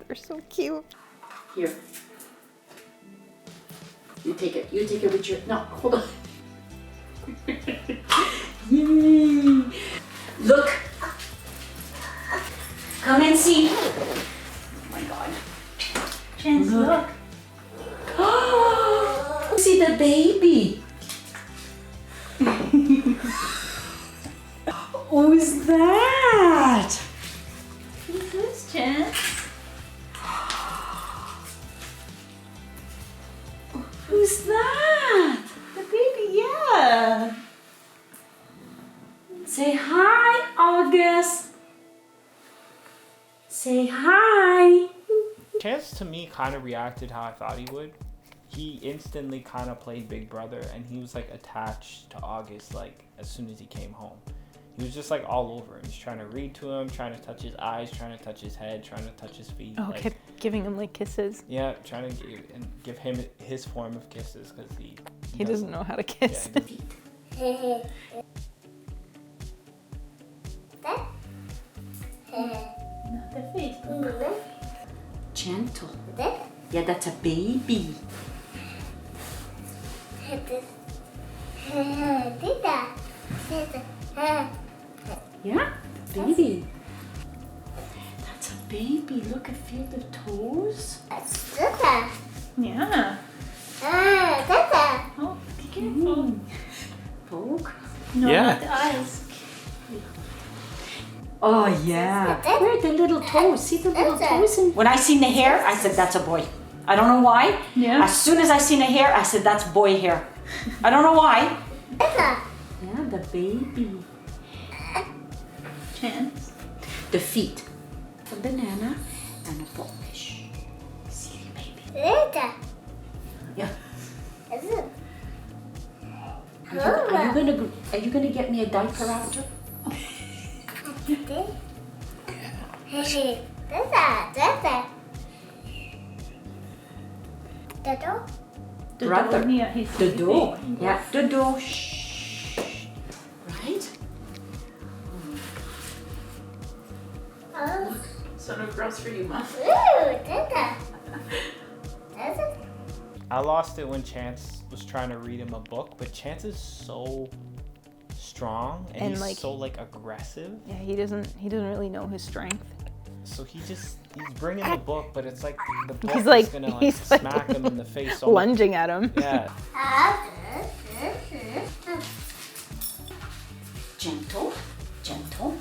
they're so cute. Here. You take it with your, no, hold on. Yay. Look. Come and see. Oh my God. Chance, look. See the baby. Who's that? Who's this, Chance? Who's that? The baby, yeah. Say hi, August. Say hi. Chance to me kind of reacted how I thought he would. He instantly kind of played Big Brother, and he was like attached to August like as soon as he came home. He was just like all over him. He's trying to read to him, trying to touch his eyes, trying to touch his head, trying to touch his feet. Oh, like, kept giving him like kisses. yeah, trying to give him his form of kisses because He doesn't know how to kiss. Yeah, Not the face. Gentle. Yeah, that's a baby. Yeah, baby. That's a baby. Look at feel the toes. Yeah. Oh, be careful. Poke. No, Yeah. not the eyes. Oh yeah. Where are the little toes? See the little toes? When I seen the hair, I said that's a boy. I don't know why. Yeah. As soon as I seen the hair, I said that's boy hair. I don't know why. Yeah, the baby. Chance. The feet. A banana and a goldfish. See, baby. Yeah. Are you gonna get me a diaper after? The Brother. door, yeah, he's The door. sleeping. Yeah, the door. Shh. Right? So no girls for you, Mom. I lost it when Chance was trying to read him a book, but Chance is so strong and he's like- so like aggressive. Yeah, he doesn't really know his strength. So he's bringing the book, but it's like the book He's like- is gonna like he's like smack him in the face. So much. Lunging at him. Yeah. Gentle. Gentle.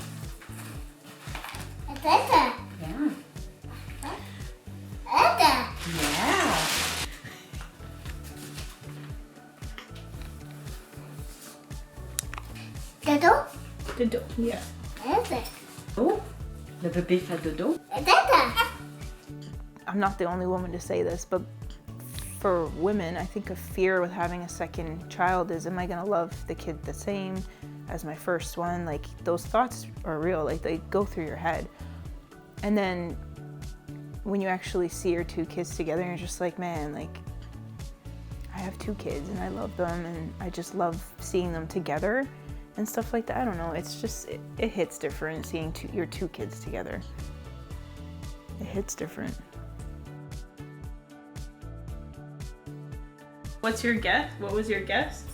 Yeah. Yeah. The door, yeah. Oh, le bébé fait dodo. I'm not the only woman to say this, but for women, I think a fear with having a second child is, am I gonna love the kid the same as my first one? Like, those thoughts are real, like they go through your head. And then when you actually see your two kids together, you're just like, man, like, I have two kids and I love them and I just love seeing them together and stuff like that. I don't know, it's just, it hits different seeing your two kids together. It hits different. What's your guess? What was your guess?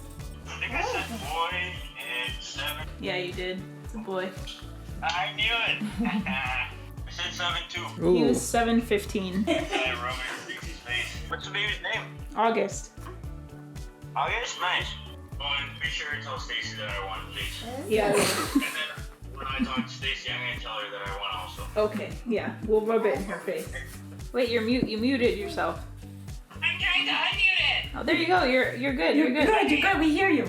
I think I said boy and 7. Yeah, you did. It's a boy. I knew it. I said 7 too. He was 7'15". I rubbed your face. What's the baby's name? August. August? Nice. Oh, and be sure to tell Stacy that I won, please. Yeah. And then when I talk to Stacy, I'm gonna tell her that I won also. Okay. Yeah. We'll rub it in her face. Wait, you're mute. You muted yourself. I'm trying to unmute it. Oh, there you go. You're good. You're good. You're good. We hear you.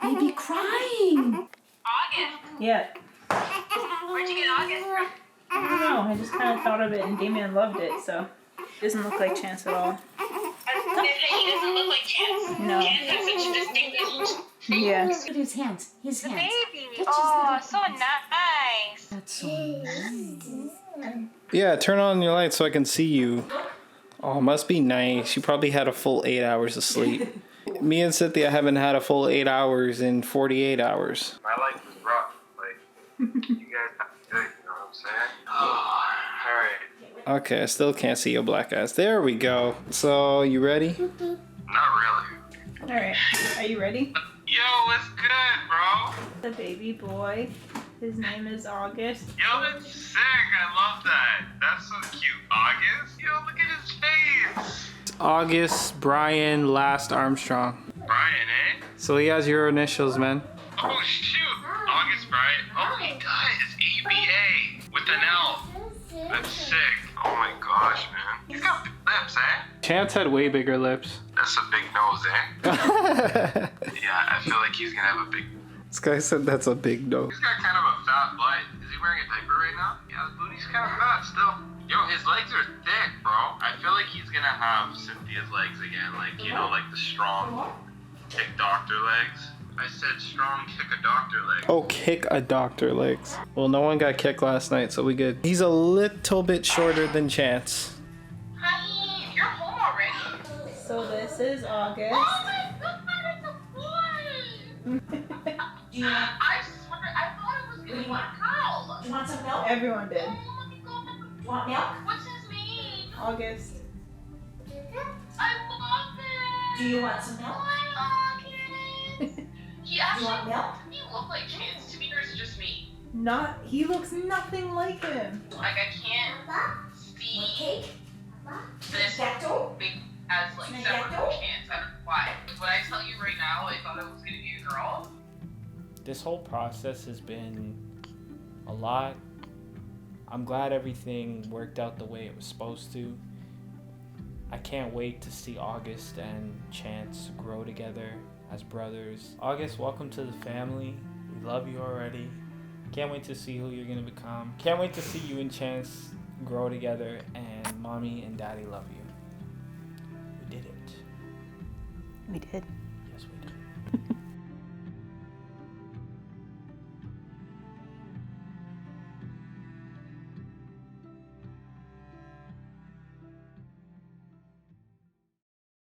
Baby crying. August. Yeah. Where'd you get August from? I don't know. I just kind of thought of it, and Damien loved it, so it doesn't look like Chance at all. He doesn't look like Chance. No. Chance has such a distinguished Yeah. Look at his hands. His hands. baby. Touch his Oh, little so nice. That's so nice. Yeah, turn on your light so I can see you. Oh, must be nice. You probably had a full 8 hours of sleep. Me and Cynthia haven't had a full 8 hours in 48 hours. My life is rough. Like, you guys have to do it, you know what I'm saying? Oh, alright. Okay, I still can't see your black eyes. There we go. So, you ready? Not really. All right. Are you ready? Yo, what's good, bro? The baby boy. His name is August. Yo, that's sick. I love that. That's so cute. August? Yo, August Brian Last Armstrong. Brian, eh? So he has your initials, man. Oh, shoot. August Brian. Oh, he does. ABA. With an L. That's sick. Oh my gosh, man. He's got big lips, eh? Chance had way bigger lips. That's a big nose, eh? Yeah, I feel like he's gonna have a big... This guy said that's a big no. He's got kind of a fat butt. Is he wearing a diaper right now? Yeah, his booty's kind of fat still. Yo, his legs are thick, bro. I feel like he's gonna have Cynthia's legs again. Like, you know, like the strong kick doctor legs. I said strong kick a doctor legs. Oh, kick a doctor legs. Well, no one got kicked last night, so we good. He's a little bit shorter than Chance. Honey, you're home already? So this is August. Oh my god, it's a boy! Do you want, I swear, I thought it was gonna be a girl. do you want some milk? Everyone did. Oh my god. Do you want milk? What's his name? August. I love it. Do you want some milk? Hi, August. He Do you want actually, milk? doesn't he look like Chance to me, or is it just me? Not. He looks nothing like him. Like, I can't Want see cake? this Gâteau? big as, like, Can I separate get from those? Chance. I don't know why. When I tell you right now, I thought it was gonna be a girl. This whole process has been a lot. I'm glad everything worked out the way it was supposed to. I can't wait to see August and Chance grow together as brothers. August, welcome to the family. We love you already. Can't wait to see who you're gonna become. Can't wait to see you and Chance grow together, and mommy and daddy love you. We did it. We did.